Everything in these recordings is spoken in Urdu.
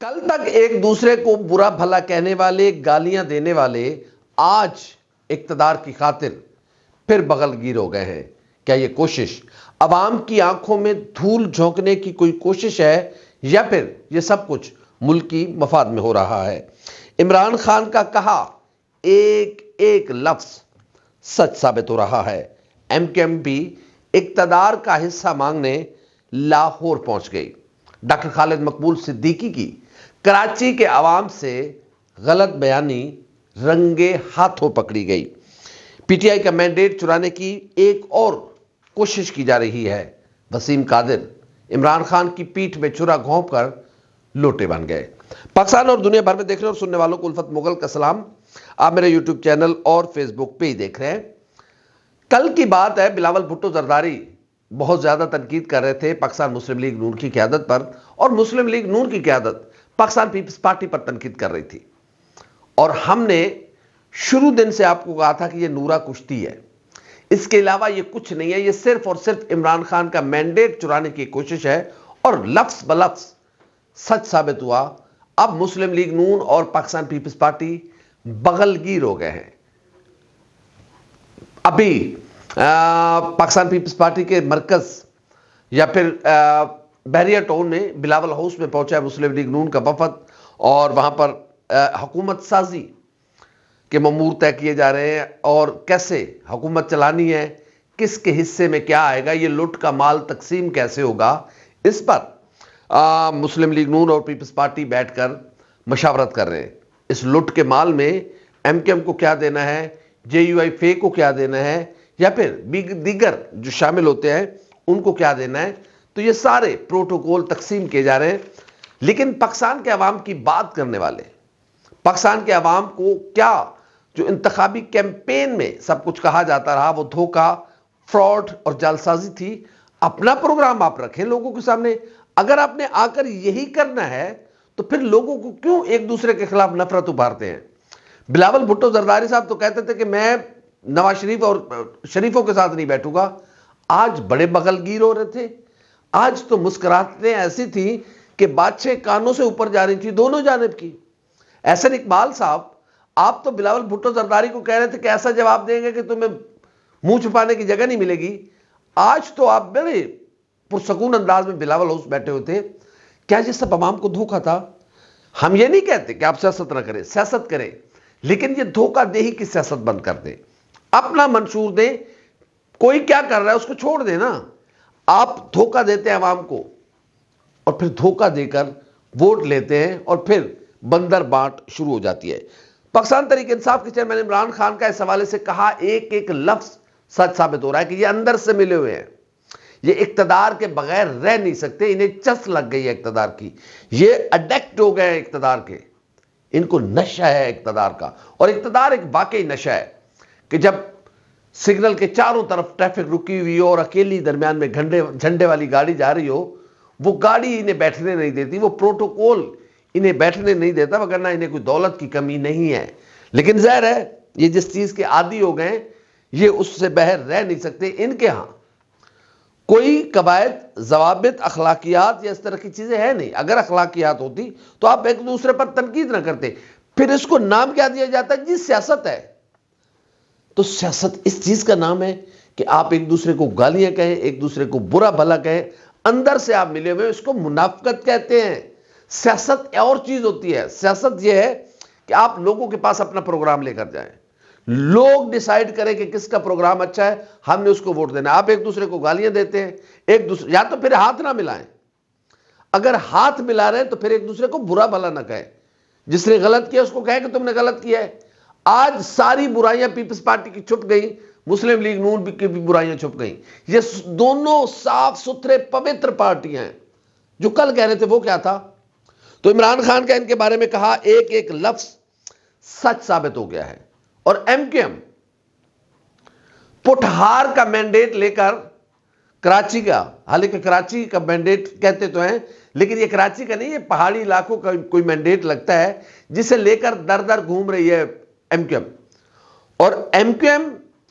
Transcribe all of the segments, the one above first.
کل تک ایک دوسرے کو برا بھلا کہنے والے، گالیاں دینے والے آج اقتدار کی خاطر پھر بغل گیر ہو گئے ہیں۔ کیا یہ کوشش عوام کی آنکھوں میں دھول جھونکنے کی کوئی کوشش ہے یا پھر یہ سب کچھ ملکی مفاد میں ہو رہا ہے؟ عمران خان کا کہا ایک ایک لفظ سچ ثابت ہو رہا ہے۔ ایم کیو ایم بھی اقتدار کا حصہ مانگنے لاہور پہنچ گئی۔ ڈاکٹر خالد مقبول صدیقی کی کراچی کے عوام سے غلط بیانی رنگے ہاتھوں پکڑی گئی۔ پی ٹی آئی کا مینڈیٹ چرانے کی ایک اور کوشش کی جا رہی ہے۔ وسیم قادر عمران خان کی پیٹھ میں چھرا گھونپ کر لوٹے بن گئے۔ پاکستان اور دنیا بھر میں دیکھنے اور سننے والوں کو الفت مغل کا سلام۔ آپ میرے یوٹیوب چینل اور فیس بک پہ ہی دیکھ رہے ہیں۔ کل کی بات ہے، بلاول بھٹو زرداری بہت زیادہ تنقید کر رہے تھے پاکستان مسلم لیگ نون کی قیادت پر، اور مسلم لیگ نون کی قیادت پاکستان پیپلز پارٹی پر تنقید کر رہی تھی۔ اور ہم نے شروع دن سے آپ کو کہا تھا کہ یہ نورا کشتی ہے، اس کے علاوہ یہ کچھ نہیں ہے، یہ صرف اور صرف عمران خان کا مینڈیٹ چرانے کی کوشش ہے، اور لفظ بلفظ سچ ثابت ہوا۔ اب مسلم لیگ نون اور پاکستان پیپلز پارٹی بغل گیر ہو گئے ہیں۔ ابھی پاکستان پیپلز پارٹی کے مرکز یا پھر بحریہ ٹاؤن میں بلاول ہاؤس میں پہنچا ہے مسلم لیگ نون کا وفد، اور وہاں پر حکومت سازی کے امور طے کیے جا رہے ہیں، اور کیسے حکومت چلانی ہے، کس کے حصے میں کیا آئے گا، یہ لوٹ کا مال تقسیم کیسے ہوگا، اس پر مسلم لیگ نون اور پیپلز پارٹی بیٹھ کر مشاورت کر رہے ہیں۔ اس لوٹ کے مال میں ایم کیو ایم کو کیا دینا ہے، جے یو آئی فے کو کیا دینا ہے، یا پھر دیگر جو شامل ہوتے ہیں ان کو کیا دینا ہے، تو یہ سارے پروٹوکول تقسیم کیے جا رہے ہیں۔ لیکن پاکستان کے عوام کی بات کرنے والے، پاکستان کے عوام کو کیا جو انتخابی کیمپین میں سب کچھ کہا جاتا رہا وہ دھوکہ، فراڈ اور جعلسازی تھی۔ اپنا پروگرام آپ رکھیں لوگوں کے سامنے۔ اگر آپ نے آ کر یہی کرنا ہے تو پھر لوگوں کو کیوں ایک دوسرے کے خلاف نفرت ابھارتے ہیں؟ بلاول بھٹو زرداری صاحب تو کہتے تھے کہ میں نواز شریف اور شریفوں کے ساتھ نہیں بیٹھوں گا، آج بڑے بغل گیر ہو رہے تھے۔ آج تو مسکراتیں ایسی تھیں کہ بادشاہ کانوں سے اوپر جا رہی تھی دونوں جانب کی۔ احسن اقبال صاحب، آپ تو بلاول بھٹو زرداری کو کہہ رہے تھے کہ ایسا جواب دیں گے کہ تمہیں منہ چھپانے کی جگہ نہیں ملے گی۔ آج تو آپ بڑے پرسکون انداز میں بلاول ہاؤس بیٹھے ہوئے تھے۔ کیا یہ سب عوام کو دھوکہ تھا؟ ہم یہ نہیں کہتے کہ آپ سیاست نہ کریں، سیاست کریں، لیکن یہ دھوکہ دہی کی سیاست بند کر دیں، اپنا منشور دیں۔ کوئی کیا کر رہا ہے اس کو چھوڑ دیں نا۔ آپ دھوکہ دیتے ہیں عوام کو، اور پھر دھوکہ دے کر ووٹ لیتے ہیں، اور پھر بندر بانٹ شروع ہو جاتی ہے۔ پاکستان تحریک انصاف کے چیئرمین عمران خان کا اس حوالے سے کہا ایک ایک لفظ سچ ثابت ہو رہا ہے کہ یہ اندر سے ملے ہوئے ہیں، یہ اقتدار کے بغیر رہ نہیں سکتے، انہیں چس لگ گئی ہے اقتدار کی، یہ اڈیکٹ ہو گئے ہیں اقتدار کے، ان کو نشہ ہے اقتدار کا۔ اور اقتدار ایک واقعی نشہ ہے کہ جب سگنل کے چاروں طرف ٹریفک رکی ہوئی ہو اور اکیلی درمیان میں جھنڈے والی گاڑی جا رہی ہو، وہ گاڑی انہیں بیٹھنے نہیں دیتی، وہ پروٹوکول انہیں بیٹھنے نہیں دیتا، وگرنہ انہیں کوئی دولت کی کمی نہیں ہے۔ لیکن ظاہر ہے یہ جس چیز کے عادی ہو گئے یہ اس سے باہر رہ نہیں سکتے۔ ان کے ہاں کوئی قواعد، ضوابط، اخلاقیات یا اس طرح کی چیزیں ہیں نہیں۔ اگر اخلاقیات ہوتی تو آپ ایک دوسرے پر تنقید نہ کرتے۔ پھر اس کو نام کیا دیا جاتا ہے؟ جی سیاست ہے۔ تو سیاست اس چیز کا نام ہے کہ آپ ایک دوسرے کو گالیاں کہیں، ایک دوسرے کو برا بھلا کہیں، اندر سے آپ ملے ہوئے، اس کو منافقت کہتے ہیں۔ سیاست اور چیز ہوتی ہے۔ سیاست یہ ہے کہ آپ لوگوں کے پاس اپنا پروگرام لے کر جائیں، لوگ ڈیسائیڈ کریں کہ کس کا پروگرام اچھا ہے، ہم نے اس کو ووٹ دینا ہے۔ آپ ایک دوسرے کو گالیاں دیتے ہیں، ایک دوسرے، یا تو پھر ہاتھ نہ ملائیں۔ اگر ہاتھ ملا رہے ہیں تو پھر ایک دوسرے کو برا بھلا نہ کہیں۔ جس نے غلط کیا اس کو کہیں کہ تم نے غلط کیا ہے۔ آج ساری برائیاں پیپلز پارٹی کی چھپ گئی، مسلم لیگ نون کی بھی برائیاں چھپ گئیں۔ یہ دونوں صاف ستھرے پوتر پارٹیاں ہیں۔ جو کل کہہ رہے تھے وہ کیا تھا؟ تو عمران خان کا ان کے بارے میں کہا ایک ایک لفظ سچ ثابت ہو گیا ہے۔ اور ایم کیو ایم پٹھار کا مینڈیٹ لے کر کراچی کا، حالانکہ کراچی کا مینڈیٹ کہتے تو ہیں لیکن یہ کراچی کا نہیں، یہ پہاڑی علاقوں کا کوئی مینڈیٹ لگتا ہے، جسے لے کر در در گھوم رہی ہے ایم کیو ایم۔ اور ایم کیو ایم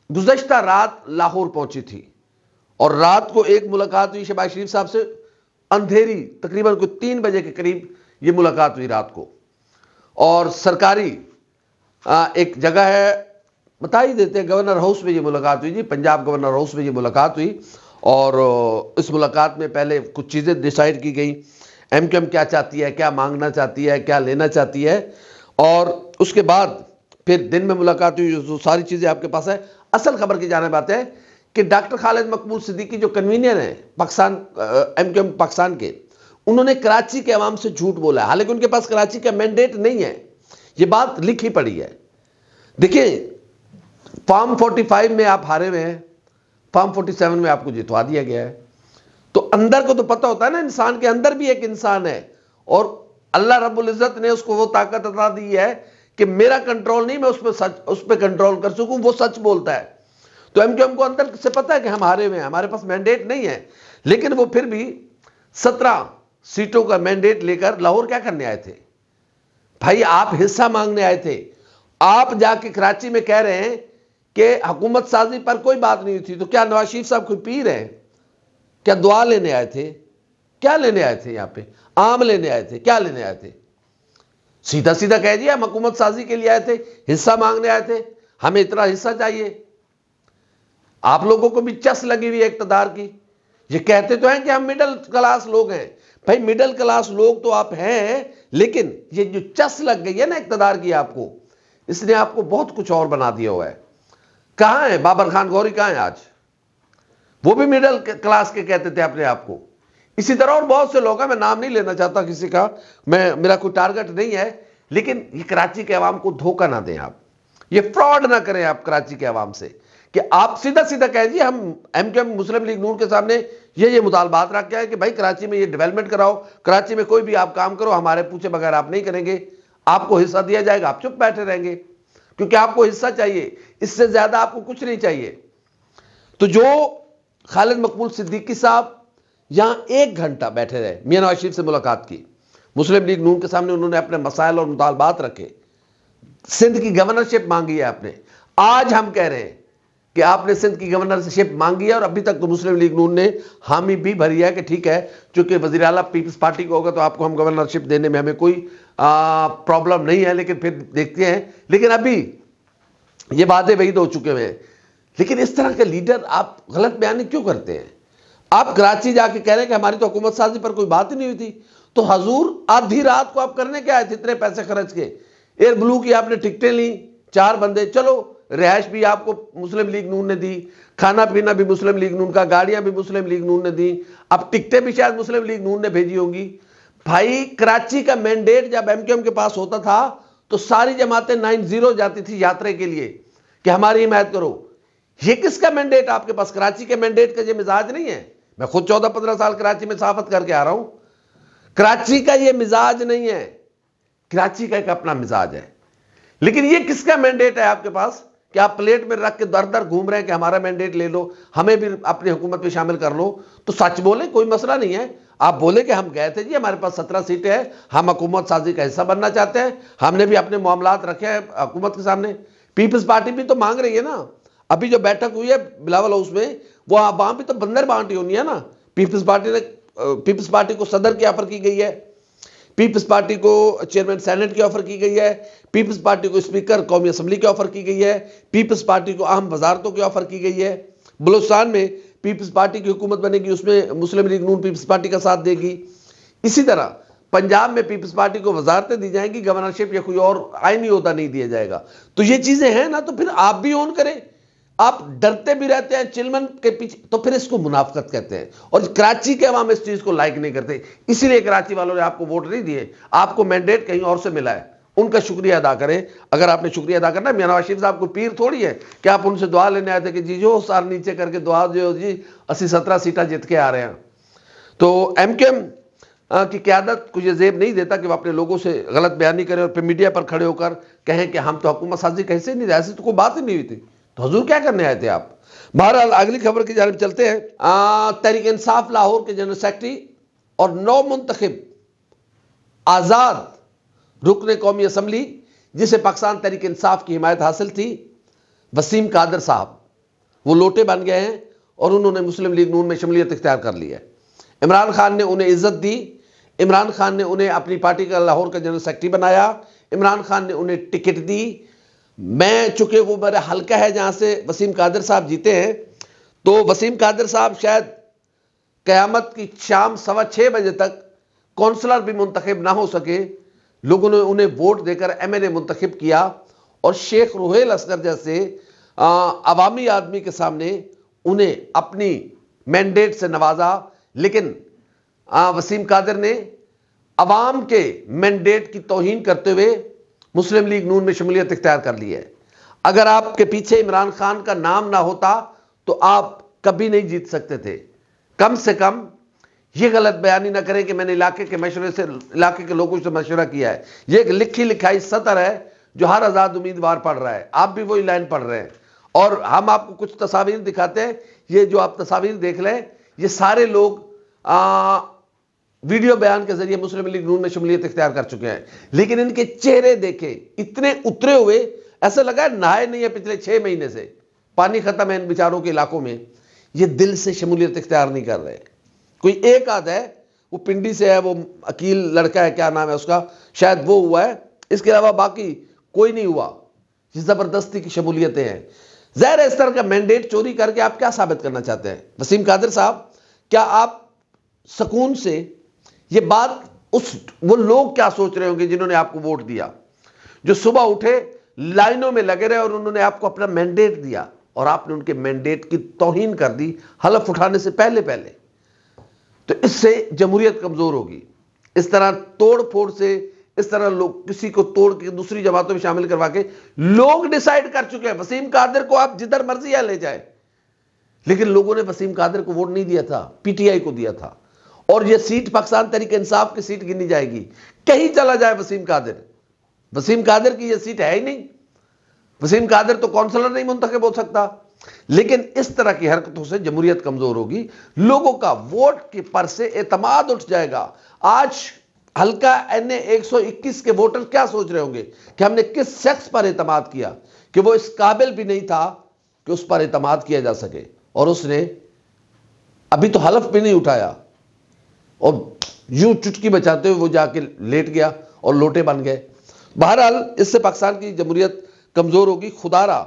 گزشتہ رات لاہور پہنچی تھی، اور رات کو ایک ملاقات ہوئی شہباز شریف صاحب سے، اندھیری تقریباً کوئی 3 بجے کے قریب یہ ملاقات ہوئی رات کو، اور سرکاری ایک جگہ ہے، بتا ہی دیتے ہیں، گورنر ہاؤس میں یہ ملاقات ہوئی جی، پنجاب گورنر ہاؤس میں یہ ملاقات ہوئی، اور اس ملاقات میں پہلے کچھ چیزیں ڈیسائیڈ کی گئی، ایم کیو ایم کیا چاہتی ہے، کیا مانگنا چاہتی ہے، کیا لینا چاہتی ہے، اور اس کے بعد پھر دن میں ملاقات ہوئی، جو ساری چیزیں آپ کے پاس ہے۔ اصل خبر کی جانب آتے ہیں کہ ڈاکٹر خالد مقبول صدیقی جو کنوینر ہیں Pakistan M Q M Pakistan کے، انہوں نے کراچی کے عوام سے جھوٹ بولا ہے، حالانکہ ان کے پاس کراچی کا مینڈیٹ نہیں ہے، یہ بات لکھی پڑی ہے۔ دیکھیں، فارم 45 میں آپ ہارے ہوئے ہیں، فارم 47 میں آپ کو جتوا دیا گیا ہے، تو اندر کو تو پتہ ہوتا ہے نا، انسان کے اندر بھی ایک انسان ہے، اور اللہ رب العزت نے اس کو وہ طاقت عطا دی ہے کہ میرا کنٹرول نہیں، میں اس پہ کنٹرول کر سکوں، وہ سچ بولتا ہے۔ تو ایم کیو ایم کو اندر سے پتہ ہے کہ ہم ہارے ہوئے ہیں، ہمارے پاس مینڈیٹ نہیں ہے، لیکن وہ پھر بھی 17 سیٹوں کا مینڈیٹ لے کر لاہور کیا کرنے آئے تھے؟ بھائی آپ حصہ مانگنے آئے تھے، آپ جا کے کراچی میں کہہ رہے ہیں کہ حکومت سازی پر کوئی بات نہیں تھی، تو کیا نواز شریف صاحب کوئی پیر ہیں؟ کیا دعا لینے آئے تھے؟ کیا لینے آئے تھے یہاں پہ؟ آم لینے آئے تھے؟ کیا لینے آئے تھے؟ سیدھا سیدھا کہہ دیا ہم حکومت سازی کے لیے آئے تھے، حصہ مانگنے آئے تھے، ہمیں اتنا حصہ چاہیے۔ آپ لوگوں کو بھی چس لگی ہوئی ہے اقتدار کی، یہ کہتے تو ہیں کہ ہم مڈل کلاس لوگ ہیں، بھائی مڈل کلاس لوگ تو آپ ہیں، لیکن یہ جو چس لگ گئی ہے نا اقتدار کی آپ کو، اس نے آپ کو بہت کچھ اور بنا دیا ہوا ہے۔ کہاں ہے بابر خان گوری؟ کہاں ہے آج؟ وہ بھی مڈل کلاس کے کہتے تھے اپنے آپ کو۔ اسی طرح اور بہت سے لوگ ہیں، میں نام نہیں لینا چاہتا کسی کا، میرا کوئی ٹارگٹ نہیں ہے، لیکن یہ کراچی کے عوام کو دھوکہ نہ دیں، آپ یہ فراڈ نہ کریں آپ کراچی کے عوام سے، کہ آپ سیدھا سیدھا کہہ دیے ہم ایم کیو ایم مسلم لیگ نون کے سامنے یہ مطالبات رکھ کے آئے کہ بھائی کراچی میں یہ ڈیولپمنٹ کراؤ، کراچی میں کوئی بھی آپ کام کرو، ہمارے پوچھے بغیر آپ نہیں کریں گے، آپ کو حصہ دیا جائے گا، آپ چپ بیٹھے رہیں گے، کیونکہ آپ کو حصہ چاہیے، اس سے زیادہ آپ کو کچھ نہیں چاہیے۔ تو جو خالد مقبول صدیقی صاحب یہاں 1 گھنٹہ بیٹھے رہے، میاں نواز شریف سے ملاقات کی، مسلم لیگ نون کے سامنے انہوں نے اپنے مسائل اور مطالبات رکھے، سندھ کی گورنرشپ مانگی ہے آپ نے۔ آج ہم کہہ رہے ہیں کہ آپ نے سندھ کی گورنرشپ مانگی ہے، اور ابھی تک تو مسلم لیگ نون نے حامی بھی بھری ہے کہ ٹھیک ہے، چونکہ وزیر اعلیٰ پیپلز پارٹی کو ہوگا تو آپ کو ہم گورنرشپ دینے میں ہمیں کوئی پرابلم نہیں ہے، لیکن پھر دیکھتے ہیں۔ لیکن ابھی یہ وعدے وعید ہو چکے ہیں، لیکن اس طرح کے لیڈر آپ غلط بیانی کیوں کرتے ہیں؟ آپ کراچی جا کے کہہ رہے ہیں کہ ہماری تو حکومت سازی پر کوئی بات ہی نہیں ہوئی تھی، تو حضور آدھی رات کو آپ کرنے کیا آئے تھے اتنے پیسے خرچ کے؟ ایئر بلو کی آپ نے ٹکٹیں لیں، 4 بندے، چلو رہائش بھی آپ کو مسلم لیگ نون نے دی، کھانا پینا بھی مسلم لیگ نون کا، گاڑیاں بھی مسلم لیگ نون نے دی، اب ٹکٹیں بھی شاید مسلم لیگ نون نے بھیجی ہوں گی۔ بھائی کراچی کا مینڈیٹ جب ایم کیو ایم کے پاس ہوتا تھا تو ساری جماعتیں 9-0 جاتی تھی یاترے کے لیے کہ ہماری حمایت کرو۔ یہ کس کا مینڈیٹ آپ کے پاس؟ کراچی کے مینڈیٹ کا یہ مزاج نہیں ہے۔ میں خود 14-15 سال کراچی میں صحافت کر کے آ رہا ہوں، کراچی کا یہ مزاج نہیں ہے، کراچی کا ایک اپنا مزاج ہے۔ لیکن یہ کس کا مینڈیٹ ہے آپ کے پاس کہ آپ پلیٹ میں رکھ کے در در گھوم رہے ہیں کہ ہمارا مینڈیٹ لے لو، ہمیں بھی اپنی حکومت میں شامل کر لو؟ تو سچ بولیں، کوئی مسئلہ نہیں ہے، آپ بولے کہ ہم گئے تھے جی، ہمارے پاس 17 سیٹیں ہیں، ہم حکومت سازی کا حصہ بننا چاہتے ہیں، ہم نے بھی اپنے معاملات رکھے ہیں حکومت کے سامنے۔ پیپلز پارٹی بھی تو مانگ رہی ہے نا، ابھی جو بیٹھک ہوئی ہے بلاول ہاؤس میں، وہ وہاں بھی تو بندر بانٹی ہونی ہے نا۔ پیپلز پارٹی کو صدر کی آفر کی گئی ہے، پیپلز پارٹی کو چیئرمین سینٹ کی آفر کی گئی ہے، پیپلز پارٹی کو اسپیکر قومی اسمبلی کی آفر کی گئی ہے، پیپلز پارٹی کو اہم وزارتوں کی آفر کی گئی ہے۔ بلوچستان میں پیپلز پارٹی کی حکومت بنے گی، اس میں مسلم لیگ نون پیپلز پارٹی کا ساتھ دے گی۔ اسی طرح پنجاب میں پیپلز پارٹی کو وزارتیں دی جائیں گی، گورنرشپ یا کوئی اور آئینی عہدہ نہیں دیا جائے گا۔ تو یہ چیزیں ہیں نا، تو پھر آپ بھی اون کریں۔ آپ ڈرتے بھی رہتے ہیں چلمن کے پیچھے، تو پھر اس کو منافقت کہتے ہیں، اور کراچی کے عوام اس چیز کو لائک نہیں کرتے، اسی لیے کراچی والوں نے آپ کو ووٹ نہیں دیے، آپ کو مینڈیٹ کہیں اور سے ملا ہے۔ ان کا شکریہ ادا کریں، اگر آپ نے شکریہ ادا کرنا ہے۔ میاں نواز شریف صاحب کو پیر تھوڑی ہے کہ آپ ان سے دعا لینے آئے تھے کہ جی جو سار نیچے کر کے دعا جو جی 17 سیٹیں جیت کے آ رہے ہیں۔ تو ایم کیو ایم کی قیادت کو یہ زیب نہیں دیتا کہ وہ اپنے لوگوں سے غلط بیانی کرے اور پھر میڈیا پر کھڑے ہو کر کہیں کہ ہم تو حکومت سازی کیسے ہی نہیں رہے، ایسی تو کوئی بات ہی نہیں ہوئی تھی، تو حضور کیا کرنے آئے تھے آپ؟ بہرحال اگلی خبر کی جانب چلتے ہیں۔ تحریک انصاف لاہور کے جنرل سیکرٹری اور نو منتخب آزاد رکن قومی اسمبلی، جسے پاکستان تحریک انصاف کی حمایت حاصل تھی، وسیم قادر صاحب، وہ لوٹے بن گئے ہیں اور انہوں نے مسلم لیگ نون میں شمولیت اختیار کر لی ہے۔ عمران خان نے انہیں عزت دی، عمران خان نے انہیں اپنی پارٹی کا لاہور کا جنرل سیکرٹری بنایا، عمران خان نے انہیں ٹکٹ دی۔ میں چونکہ وہ میرا حلقہ ہے جہاں سے وسیم قادر صاحب جیتے ہیں، تو وسیم قادر صاحب شاید قیامت کی شام 6:15 بجے تک کونسلر بھی منتخب نہ ہو سکے، لوگوں نے انہیں ووٹ دے کر ایم این اے منتخب کیا، اور شیخ روحیل اصغر جیسے عوامی آدمی کے سامنے انہیں اپنی مینڈیٹ سے نوازا۔ لیکن وسیم قادر نے عوام کے مینڈیٹ کی توہین کرتے ہوئے مسلم لیگ نون میں شمولیت اختیار کر لی ہے۔ اگر آپ کے پیچھے عمران خان کا نام نہ ہوتا تو آپ کبھی نہیں جیت سکتے تھے۔ کم سے کم یہ غلط بیانی نہ کریں کہ میں نے علاقے کے لوگوں سے مشورہ کیا ہے۔ یہ ایک لکھی لکھائی سطر ہے جو ہر آزاد امیدوار پڑھ رہا ہے، آپ بھی وہی لائن پڑھ رہے ہیں، اور ہم آپ کو کچھ تصاویر دکھاتے ہیں۔ یہ جو آپ تصاویر دیکھ لیں، یہ سارے لوگ ویڈیو بیان کے ذریعے مسلم لیگ نون میں شمولیت اختیار کر چکے ہیں، لیکن ان کے چہرے دیکھیں، اتنے اترے ہوئے، ایسا لگا ہے نہائے نہیں ہے پچھلے 6 مہینے سے، پانی ختم ہے ان بیچاروں کے علاقوں میں۔ یہ دل سے شمولیت اختیار نہیں کر رہے۔ کوئی ایک آدھ ہے، وہ پنڈی سے ہے، وہ عقیل لڑکا ہے، کیا نام ہے اس کا، شاید وہ ہوا ہے، اس کے علاوہ باقی کوئی نہیں ہوا۔ یہ زبردستی کی شمولیتیں ہیں۔ ظاہر ہے اس طرح کا مینڈیٹ چوری کر کے آپ کیا ثابت کرنا چاہتے ہیں؟ وسیم قادر صاحب، کیا آپ سکون سے یہ بات، وہ لوگ کیا سوچ رہے ہوں گے جنہوں نے آپ کو ووٹ دیا، جو صبح اٹھے لائنوں میں لگے رہے اور انہوں نے آپ کو اپنا مینڈیٹ دیا، اور آپ نے ان کے مینڈیٹ کی توہین کر دی حلف اٹھانے سے پہلے۔ تو اس سے جمہوریت کمزور ہوگی۔ اس طرح توڑ پھوڑ سے، اس طرح لوگ کسی کو توڑ کے دوسری جماعتوں میں شامل کروا کے، لوگ ڈیسائیڈ کر چکے ہیں وسیم قادر کو آپ جدھر مرضی لے جائیں، لیکن لوگوں نے وسیم قادر کو ووٹ نہیں دیا تھا، پی ٹی آئی کو دیا تھا، اور یہ سیٹ پاکستان تحریک انصاف کی سیٹ گنی جائے گی۔ کہیں چلا جائے وسیم قادر کی یہ سیٹ ہے ہی نہیں، وسیم قادر تو کونسلر نہیں منتخب ہو سکتا۔ لیکن اس طرح کی حرکتوں سے جمہوریت کمزور ہوگی، لوگوں کا ووٹ کے پر سے اعتماد اٹھ جائے گا۔ آج حلقہ این اے 121 کے ووٹر کیا سوچ رہے ہوں گے کہ ہم نے کس شخص پر اعتماد کیا کہ وہ اس قابل بھی نہیں تھا کہ اس پر اعتماد کیا جا سکے، اور اس نے ابھی تو حلف بھی نہیں اٹھایا، اور یوں چٹکی بچاتے ہوئے وہ جا کے لیٹ گیا اور لوٹے بن گئے۔ بہرحال اس سے پاکستان کی جمہوریت کمزور ہوگی۔ خدا را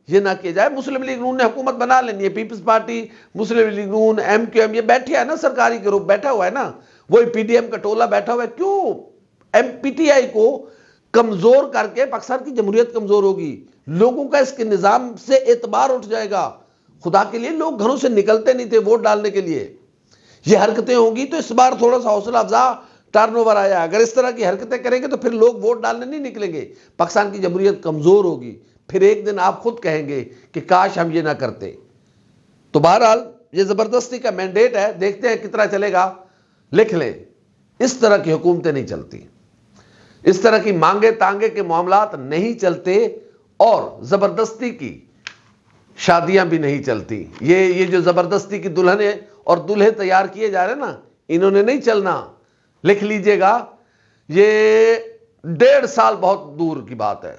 یہ نہ کیا جائے۔ مسلم لیگ نون نے حکومت بنا لینی ہے، پیپلز پارٹی، مسلم لیگ نون، ایم کیو ایم، یہ بیٹھے ہے نا، سرکاری گروپ بیٹھا ہوا ہے نا، وہی پی ڈی ایم کا ٹولہ بیٹھا ہوا ہے۔ کیوں پی ٹی آئی کو کمزور کر کے پاکستان کی جمہوریت کمزور ہوگی، لوگوں کا اس کے نظام سے اعتبار اٹھ جائے گا۔ خدا کے لیے لوگ گھروں سے نکلتے نہیں تھے ووٹ ڈالنے کے لیے۔ یہ حرکتیں ہوں گی تو اس بار تھوڑا سا حوصلہ افزا ٹرن اوور آیا۔ اگر اس طرح کی حرکتیں کریں گے تو پھر لوگ ووٹ ڈالنے نہیں نکلیں گے، پاکستان کی جمہوریت کمزور ہوگی۔ پھر ایک دن آپ خود کہیں گے کہ کاش ہم یہ نہ کرتے۔ تو بہرحال یہ زبردستی کا مینڈیٹ ہے، دیکھتے ہیں کتنا چلے گا۔ لکھ لیں، اس طرح کی حکومتیں نہیں چلتی، اس طرح کی مانگے تانگے کے معاملات نہیں چلتے، اور زبردستی کی شادیاں بھی نہیں چلتی۔ یہ جو زبردستی کی دلہنیں اور دلہے تیار کیے جا رہے ہیں نا، انہوں نے نہیں چلنا۔ لکھ لیجئے گا، یہ 1.5 سال بہت دور کی بات ہے،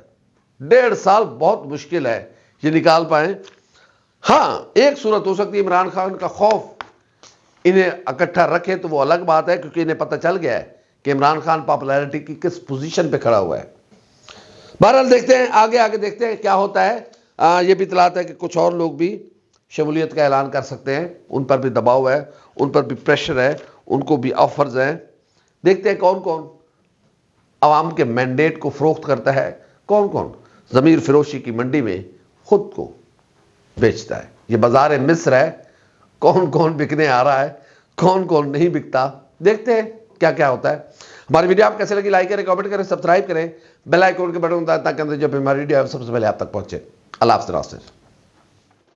1.5 سال بہت مشکل ہے یہ نکال پائیں۔ ہاں ایک صورت ہو سکتی ہے، عمران خان کا خوف انہیں اکٹھا رکھے تو وہ الگ بات ہے، کیونکہ انہیں پتہ چل گیا ہے کہ عمران خان پاپولیرٹی کی کس پوزیشن پہ کھڑا ہوا ہے۔ بہرحال دیکھتے ہیں آگے دیکھتے ہیں کیا ہوتا ہے۔ یہ بھی اطلاعات ہے کہ کچھ اور لوگ بھی شمولیت کا اعلان کر سکتے ہیں، ان پر بھی دباؤ ہے، ان پر بھی پریشر ہے، ان کو بھی آفرز ہیں۔ دیکھتے ہیں کون کون عوام کے مینڈیٹ کو فروخت کرتا ہے، کون کون ضمیر فروشی کی منڈی میں خود کو بیچتا ہے۔ یہ بازار مصر ہے، کون کون بکنے آ رہا ہے، کون کون نہیں بکتا۔ دیکھتے ہیں کیا کیا ہوتا ہے۔ ہماری ویڈیو آپ کیسے لگی، لائک کریں، کمنٹ کریں، سبسکرائب کریں، بیل آئیکن کے بٹن دبائیں تاکہ جب ہماری ویڈیو سب سے پہلے آپ تک پہنچے۔ اللہ حافظ۔